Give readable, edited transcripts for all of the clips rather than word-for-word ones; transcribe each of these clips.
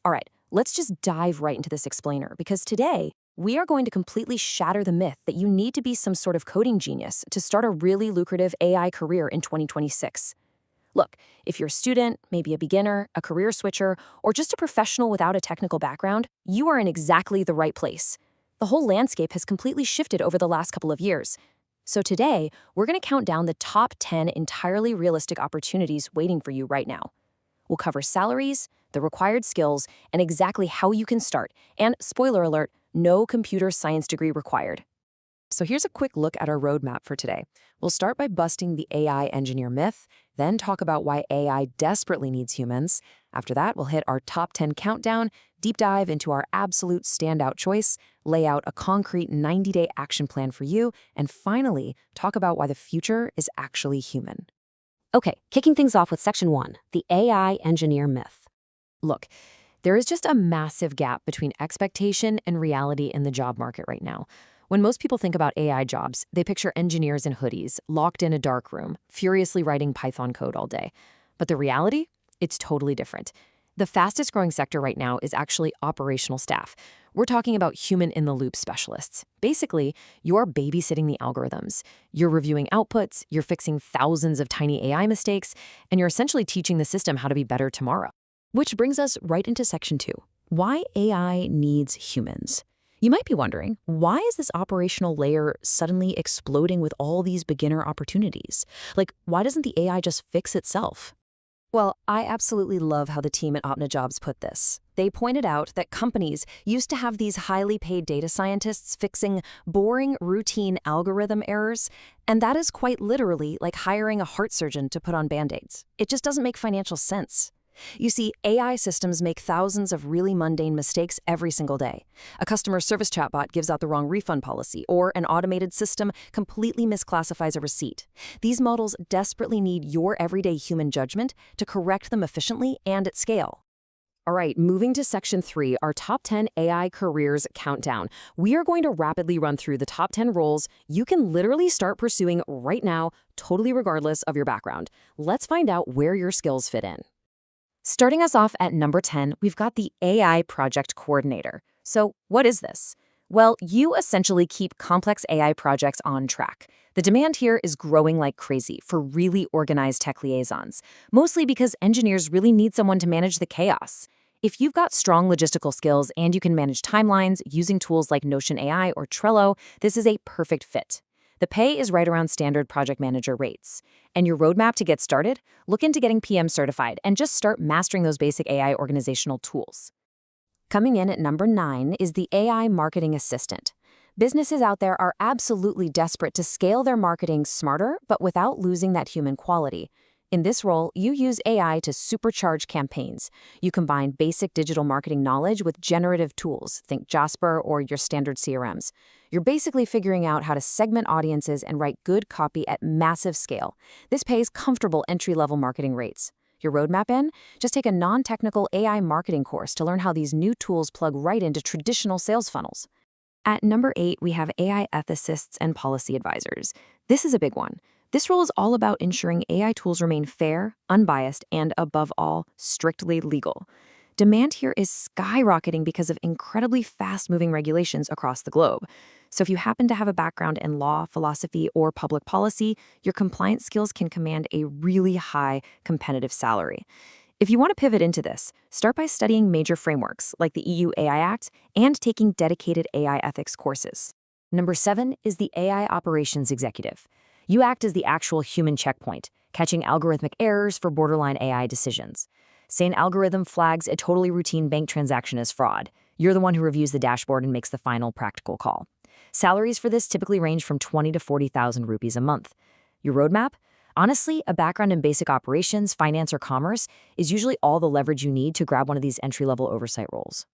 All right, let's just dive right into this explainer because today we are going to completely shatter the myth that you need to be some sort of coding genius to start a really lucrative AI career in 2026. Look, if you're a student, maybe a beginner, a career switcher, or just a professional without a technical background, you are in exactly the right place. The whole landscape has completely shifted over the last couple of years. So today, we're going to count down the top 10 entirely realistic opportunities waiting for you right now. We'll cover salaries, the required skills, and exactly how you can start. And spoiler alert, no computer science degree required. So here's a quick look at our roadmap for today. We'll start by busting the AI engineer myth, then talk about why AI desperately needs humans. After that, we'll hit our top 10 countdown, deep dive into our absolute standout choice, lay out a concrete 90-day action plan for you, and finally, talk about why the future is actually human. Okay, kicking things off with section 1, the AI engineer myth. Look, there is just a massive gap between expectation and reality in the job market right now. When most people think about AI jobs, they picture engineers in hoodies, locked in a dark room, furiously writing Python code all day. But the reality? It's totally different. The fastest growing sector right now is actually operational staff. We're talking about human-in-the-loop specialists. Basically, you're babysitting the algorithms. You're reviewing outputs, you're fixing thousands of tiny AI mistakes, and you're essentially teaching the system how to be better tomorrow. Which brings us right into section 2, why AI needs humans. You might be wondering, why is this operational layer suddenly exploding with all these beginner opportunities? Like, why doesn't the AI just fix itself? Well, I absolutely love how the team at OpnaJobs put this. They pointed out that companies used to have these highly paid data scientists fixing boring, routine algorithm errors, and that is quite literally like hiring a heart surgeon to put on Band-Aids. It just doesn't make financial sense. You see, AI systems make thousands of really mundane mistakes every single day. A customer service chatbot gives out the wrong refund policy, or an automated system completely misclassifies a receipt. These models desperately need your everyday human judgment to correct them efficiently and at scale. All right, moving to section 3, our top 10 AI careers countdown. We are going to rapidly run through the top 10 roles you can literally start pursuing right now, totally regardless of your background. Let's find out where your skills fit in. Starting us off at number 10, we've got the AI project coordinator. So what is this? Well, you essentially keep complex AI projects on track. The demand here is growing like crazy for really organized tech liaisons, mostly because engineers really need someone to manage the chaos. If you've got strong logistical skills and you can manage timelines using tools like Notion AI or Trello, this is a perfect fit. The pay is right around standard project manager rates. And your roadmap to get started? Look into getting PM certified and just start mastering those basic AI organizational tools. Coming in at number 9 is the AI marketing assistant. Businesses out there are absolutely desperate to scale their marketing smarter, but without losing that human quality. In this role, you use AI to supercharge campaigns. You combine basic digital marketing knowledge with generative tools, think Jasper or your standard CRMs. You're basically figuring out how to segment audiences and write good copy at massive scale. This pays comfortable entry-level marketing rates. Your roadmap in? Just take a non-technical AI marketing course to learn how these new tools plug right into traditional sales funnels. At number 8, we have AI ethicists and policy advisors. This is a big one. This role is all about ensuring AI tools remain fair, unbiased, and above all, strictly legal. Demand here is skyrocketing because of incredibly fast-moving regulations across the globe. So if you happen to have a background in law, philosophy, or public policy, your compliance skills can command a really high competitive salary. If you want to pivot into this, start by studying major frameworks like the EU AI Act and taking dedicated AI ethics courses. Number 7 is the AI operations executive. You act as the actual human checkpoint, catching algorithmic errors for borderline AI decisions. Say an algorithm flags a totally routine bank transaction as fraud. You're the one who reviews the dashboard and makes the final practical call. Salaries for this typically range from 20 to 40,000 rupees a month. Your roadmap? Honestly, a background in basic operations, finance, or commerce is usually all the leverage you need to grab one of these entry-level oversight roles.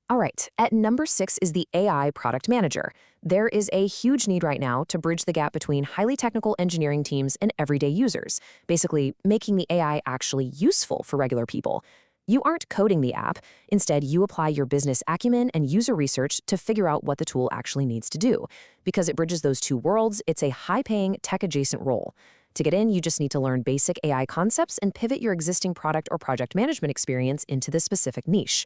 All right, at number 6 is the AI product manager. There is a huge need right now to bridge the gap between highly technical engineering teams and everyday users, basically making the AI actually useful for regular people. You aren't coding the app. Instead, you apply your business acumen and user research to figure out what the tool actually needs to do. Because it bridges those two worlds, it's a high-paying, tech-adjacent role. To get in, you just need to learn basic AI concepts and pivot your existing product or project management experience into this specific niche.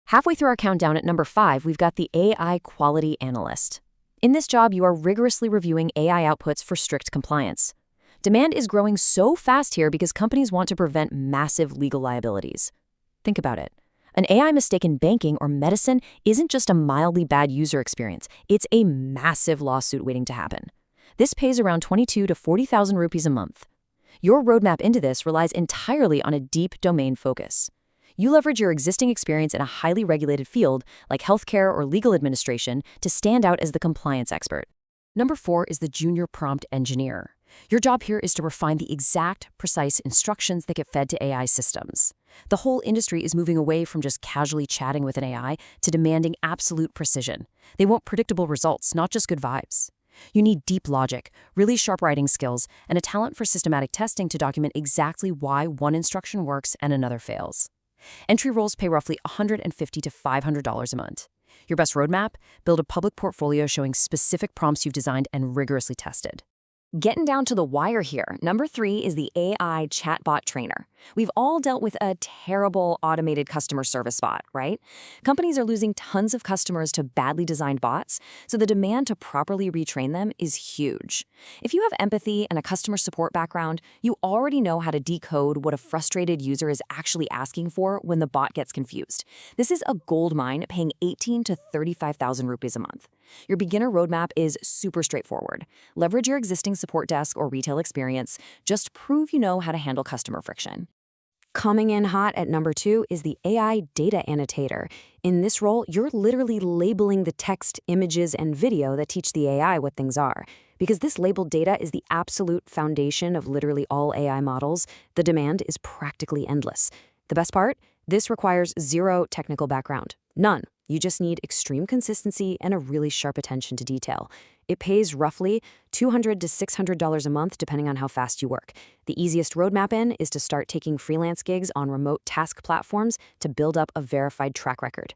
Halfway through our countdown at number 5, we've got the AI Quality Analyst. In this job, you are rigorously reviewing AI outputs for strict compliance. Demand is growing so fast here because companies want to prevent massive legal liabilities. Think about it. An AI mistake in banking or medicine isn't just a mildly bad user experience. It's a massive lawsuit waiting to happen. This pays around 22 to 40,000 rupees a month. Your roadmap into this relies entirely on a deep domain focus. You leverage your existing experience in a highly regulated field like healthcare or legal administration to stand out as the compliance expert. Number 4 is the Junior Prompt Engineer. Your job here is to refine the exact, precise instructions that get fed to AI systems. The whole industry is moving away from just casually chatting with an AI to demanding absolute precision. They want predictable results, not just good vibes. You need deep logic, really sharp writing skills, and a talent for systematic testing to document exactly why one instruction works and another fails. Entry roles pay roughly $150 to $500 a month. Your best roadmap? Build a public portfolio showing specific prompts you've designed and rigorously tested. Getting down to the wire here, number 3 is the AI chatbot trainer. We've all dealt with a terrible automated customer service bot, right? Companies are losing tons of customers to badly designed bots, so the demand to properly retrain them is huge. If you have empathy and a customer support background, you already know how to decode what a frustrated user is actually asking for when the bot gets confused. This is a gold mine, paying 18 to 35,000 rupees a month. Your beginner roadmap is super straightforward. Leverage your existing support desk or retail experience. Just prove you know how to handle customer friction. Coming in hot at number 2 is the AI Data Annotator. In this role, you're literally labeling the text, images, and video that teach the AI what things are. Because this labeled data is the absolute foundation of literally all AI models, the demand is practically endless. The best part? This requires zero technical background. None. You just need extreme consistency and a really sharp attention to detail. It pays roughly $200 to $600 a month depending on how fast you work. The easiest roadmap in is to start taking freelance gigs on remote task platforms to build up a verified track record.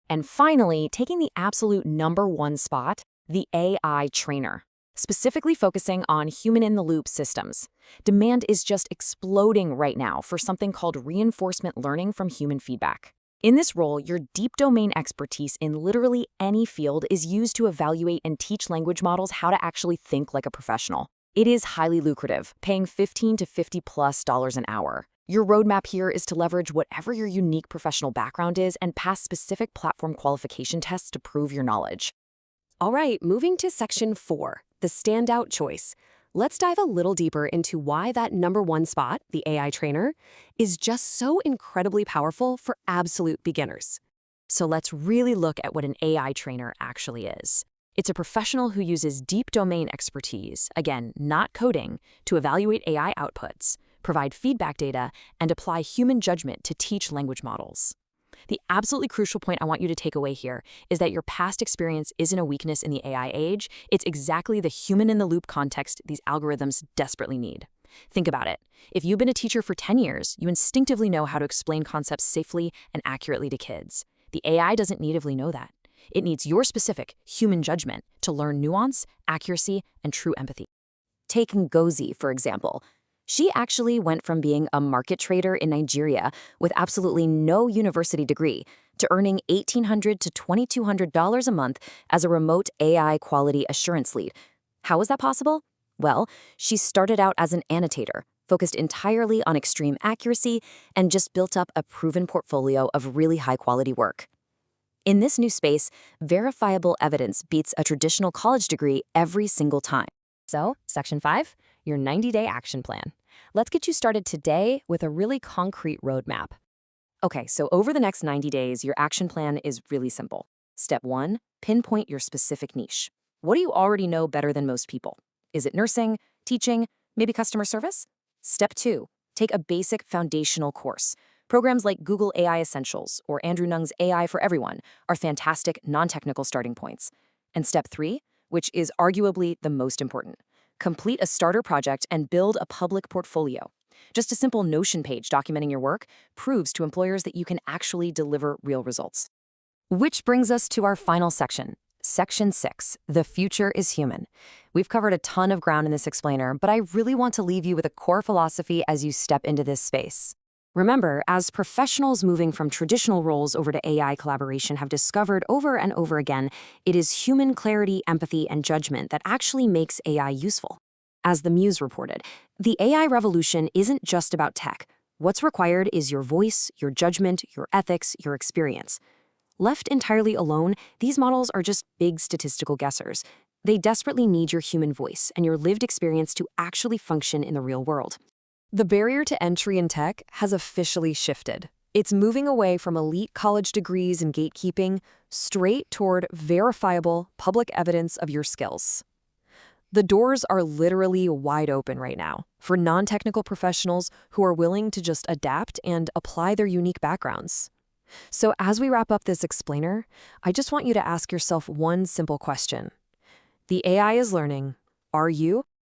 And finally, taking the absolute number 1 spot, the AI trainer, specifically focusing on human-in-the-loop systems. Demand is just exploding right now for something called reinforcement learning from human feedback. In this role, your deep domain expertise in literally any field is used to evaluate and teach language models how to actually think like a professional. It is highly lucrative, paying $15 to $50+ an hour. Your roadmap here is to leverage whatever your unique professional background is and pass specific platform qualification tests to prove your knowledge. All right, moving to section 4, the standout choice. Let's dive a little deeper into why that number 1 spot, the AI trainer, is just so incredibly powerful for absolute beginners. So let's really look at what an AI trainer actually is. It's a professional who uses deep domain expertise, again, not coding, to evaluate AI outputs, provide feedback data, and apply human judgment to teach language models. The absolutely crucial point I want you to take away here is that your past experience isn't a weakness in the AI age. It's exactly the human-in-the-loop context these algorithms desperately need. Think about it. If you've been a teacher for 10 years, you instinctively know how to explain concepts safely and accurately to kids. The AI doesn't natively know that. It needs your specific human judgment to learn nuance, accuracy, and true empathy. Take Ngozi, for example. She actually went from being a market trader in Nigeria with absolutely no university degree to earning $1,800 to $2,200 a month as a remote AI quality assurance lead. How was that possible? Well, she started out as an annotator, focused entirely on extreme accuracy, and just built up a proven portfolio of really high-quality work. In this new space, verifiable evidence beats a traditional college degree every single time. So, Section 5, your 90-day action plan. Let's get you started today with a really concrete roadmap. Okay, so over the next 90 days, your action plan is really simple. Step 1, pinpoint your specific niche. What do you already know better than most people? Is it nursing, teaching, maybe customer service? Step 2, take a basic foundational course. Programs like Google AI Essentials or Andrew Ng's AI for Everyone are fantastic, non-technical starting points. And step 3, which is arguably the most important, complete a starter project and build a public portfolio. Just a simple Notion page documenting your work proves to employers that you can actually deliver real results. Which brings us to our final section, Section 6, The Future is Human. We've covered a ton of ground in this explainer, but I really want to leave you with a core philosophy as you step into this space. Remember, as professionals moving from traditional roles over to AI collaboration have discovered over and over again, it is human clarity, empathy, and judgment that actually makes AI useful. As the Muse reported, the AI revolution isn't just about tech. What's required is your voice, your judgment, your ethics, your experience. Left entirely alone, these models are just big statistical guessers. They desperately need your human voice and your lived experience to actually function in the real world. The barrier to entry in tech has officially shifted. It's moving away from elite college degrees and gatekeeping straight toward verifiable public evidence of your skills. The doors are literally wide open right now for non-technical professionals who are willing to just adapt and apply their unique backgrounds. So as we wrap up this explainer, I just want you to ask yourself one simple question. The AI is learning. Are you?